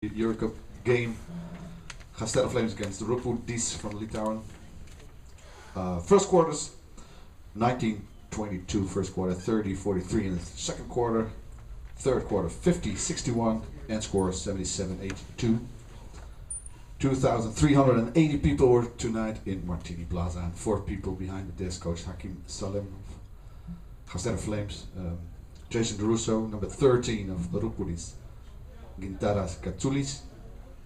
Euro Cup game. Gasterra Flames against the Rudupis from Litauen. First quarters, 19-22 first quarter, 30-43 in the second quarter. Third quarter, 50-61, end score 77-82. 2,380 people were tonight in Martini Plaza, and 4 people behind the desk. Coach Hakim Salem of Gasterra Flames, Jason DeRusso, number 13 of Rudupis, Gintaras Katsulis,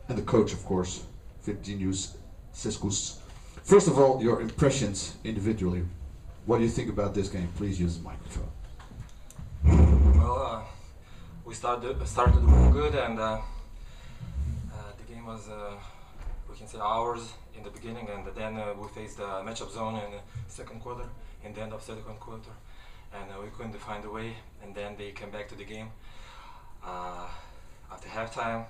and the coach, of course, Virginius Seskus. First of all, your impressions individually. What do you think about this game? Please use the microphone. Well, we started really good, and the game was, we can say, ours in the beginning, and then we faced the matchup zone in the second quarter, in the end of second quarter, and we couldn't find a way, and then they came back to the game. After halftime,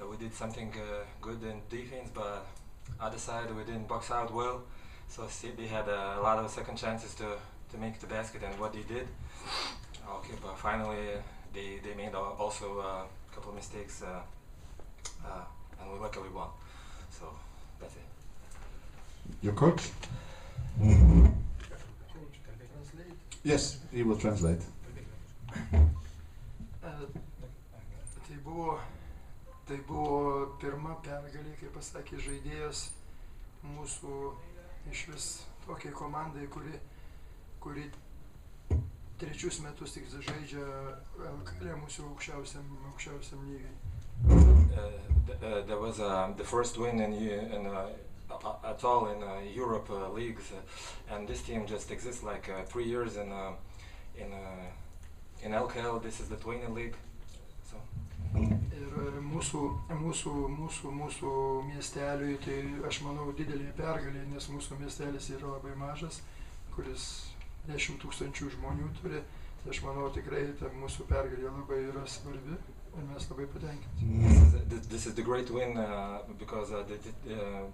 we did something good in defense, but other side we didn't box out well, so they had a lot of second chances to make the basket, and what they did. Okay, but finally they made also a couple of mistakes, and we luckily won. So that's it. Your coach? Yes, he will translate. Tai buvo pirma pergalė, kaip pasakė žaidėjas, mūsų iš vis tokiai komandai, kuri trečius metus tik žaidžia LKL mūsų aukščiausiam lygiai. There was the first win at all in Europe leagues, and this team just exists like 3 years in LKL. This is the 20 league. So. Ir mūsų miesteliui, tai aš manau didelė pergalė, nes mūsų miestelis yra labai mažas, kuris 10 000 žmonių turi. Tai aš manau tikrai ta mūsų pergalė labai yra svarbi ir mes labai patenkinti. This is the great win because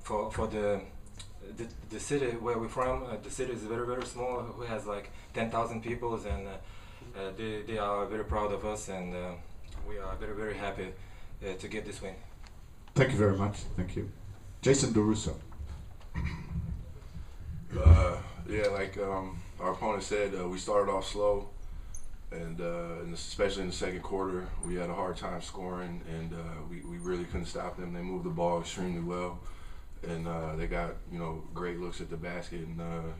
for the city where we're from, the city is very, very small, who has like 10,000 people, and they are very proud of us, and we are very, very happy to get this win. Thank you very much. Thank you. Jason DeRusso. Yeah, like our opponent said, we started off slow, and especially in the second quarter, we had a hard time scoring, and we really couldn't stop them. They moved the ball extremely well, and they got great looks at the basket, and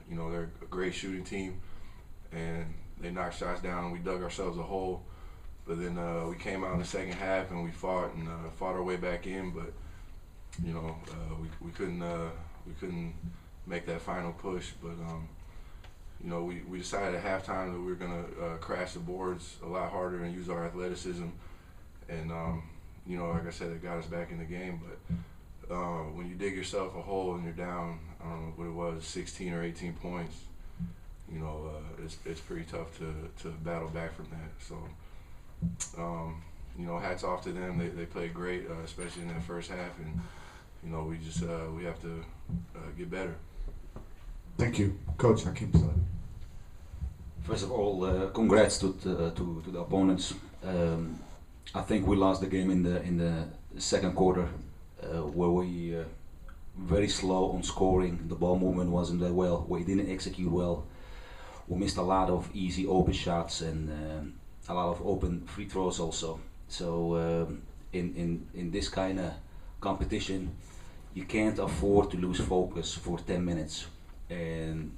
they're a great shooting team, and they knocked shots down. We dug ourselves a hole. But then we came out in the second half and we fought our way back in. But we couldn't make that final push. But we decided at halftime that we were gonna crash the boards a lot harder and use our athleticism. And like I said, it got us back in the game. But when you dig yourself a hole and you're down, I don't know what it was, 16 or 18 points. It's pretty tough to battle back from that. So. Hats off to them. They played great, especially in that first half, and we have to get better. Thank you, Coach Hakim Salem. First of all, congrats to the opponents. I think we lost the game in the second quarter, where we very slow on scoring. The ball movement wasn't that well. We didn't execute well. We missed a lot of easy open shots and a lot of open free throws also. So in this kind of competition, you can't afford to lose focus for 10 minutes. And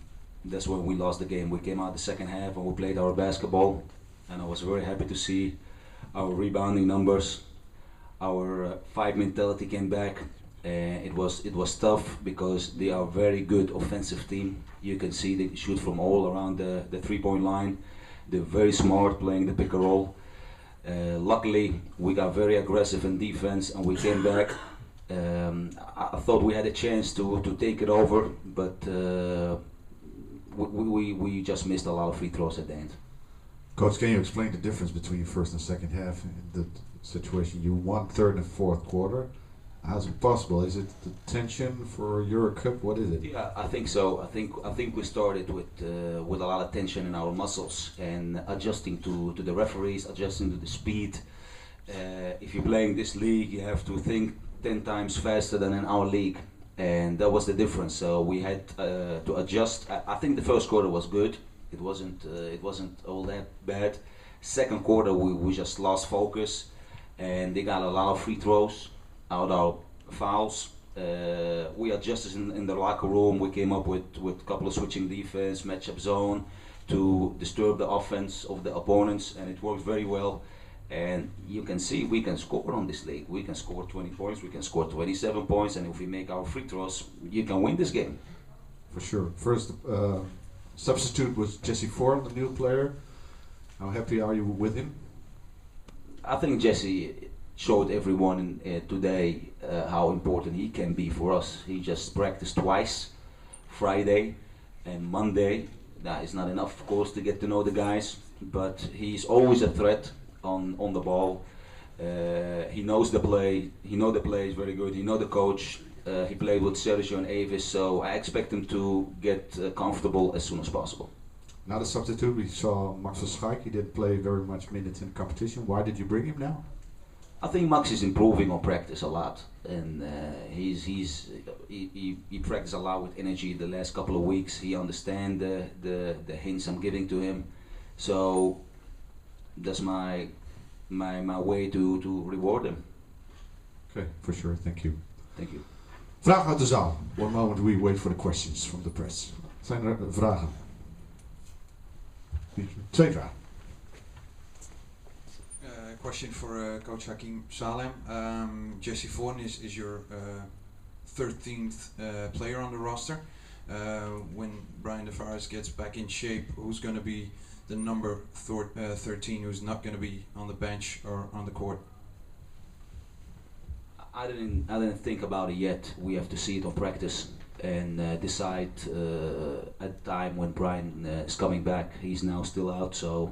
that's when we lost the game. We came out the second half and we played our basketball, and I was very happy to see our rebounding numbers. Our fight mentality came back. It was tough because they are a very good offensive team. You can see they shoot from all around the 3-point line. They're very smart playing the pick and roll. Luckily, we got very aggressive in defense and we came back. I thought we had a chance to take it over, but we just missed a lot of free throws at the end. Coach, can you explain the difference between first and second half in the situation? You won third and fourth quarter. How's it possible? Is it the tension for Euro Cup? What is it? Yeah, I think so. I think we started with a lot of tension in our muscles and adjusting to the referees, adjusting to the speed, If you're playing this league, you have to think 10 times faster than in our league, and that was the difference. So we had to adjust. I think the first quarter was good. It wasn't all that bad. Second quarter we just lost focus, and they got a lot of free throws out of fouls. We adjusted in the locker room. We came up with a couple of switching defense, matchup zone, to disturb the offense of the opponents, and it worked very well. And you can see we can score on this league. We can score 20 points, we can score 27 points, and if we make our free throws, you can win this game. For sure. First substitute was Jesse Form, the new player. How happy are you with him? I think Jesse showed everyone today how important he can be for us. He just practiced twice, Friday and Monday. That is not enough, of course, to get to know the guys, but he's always a threat on the ball. He knows the play. He knows the play is very good. He knows the coach. He played with Sergio and Avis, so I expect him to get comfortable as soon as possible. Now the substitute, we saw Max Verschaik. He didn't play very much minutes in competition. Why did you bring him now? I think Max is improving on practice a lot, and he practiced a lot with energy the last couple of weeks. He understands the hints I'm giving to him, so that's my way to reward him. Okay, for sure. Thank you. Thank you. Vragen uit de zaal. One moment, we wait for the questions from the press. Zijn er vragen? Twee vragen. Question for Coach Hakim Salem. Jesse Vaughan is your 13th player on the roster. When Brian DeFaris gets back in shape, who's going to be the number 13 who's not going to be on the bench or on the court? I didn't think about it yet. We have to see it on practice and decide at the time when Brian is coming back. He's now still out, so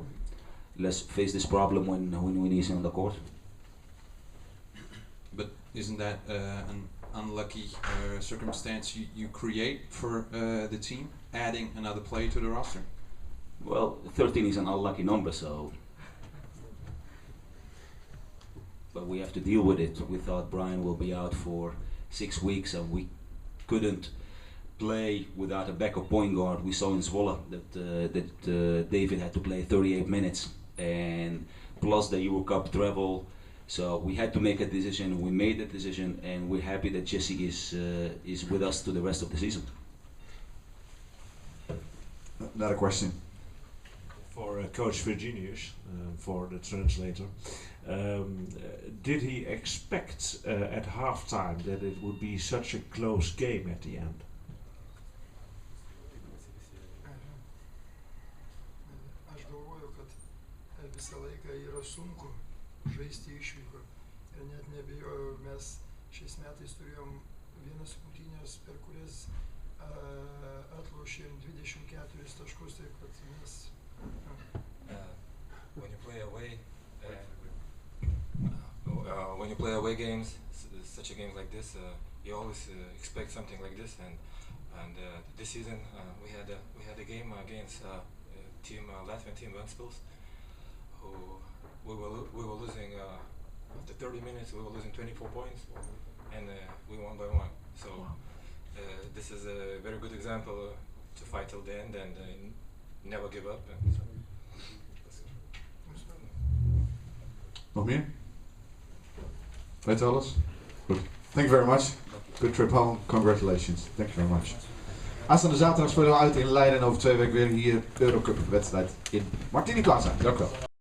let's face this problem when he's on the court. But isn't that an unlucky circumstance you create for the team, adding another player to the roster? Well, 13 is an unlucky number, so. But we have to deal with it. We thought Brian will be out for 6 weeks, and we couldn't play without a backup point guard. We saw in Zwolle that David had to play 38 minutes, and plus the Euro Cup travel. So we had to make a decision. We made the decision, and we're happy that Jesse is with us to the rest of the season. Another question. For Coach Virginius, for the translator. Did he expect at halftime that it would be such a close game at the end? Aš galvoju, kad visą laiką yra sunku žaisti išvyko. Ir net nebijoju, mes šiais metais turėjom vienas rungtynes, per kurias atlošėm 24 taškus, taip kad mes. When you play away games, such a game like this, you always expect something like this. And this season we had a game against Latvian team Ventspils, who we were losing after 30 minutes. We were losing 24 points, and we won by 1. So this is a very good example to fight till the end and never give up. Nog meer? Weet u alles? Goed. Thank you very much. Good trip home. Congratulations. Thank you very much. Aanstaande zaterdag spelen we uit in Leiden en over 2 weken weer hier Eurocup wedstrijd in Martini Plaza. Dank u wel.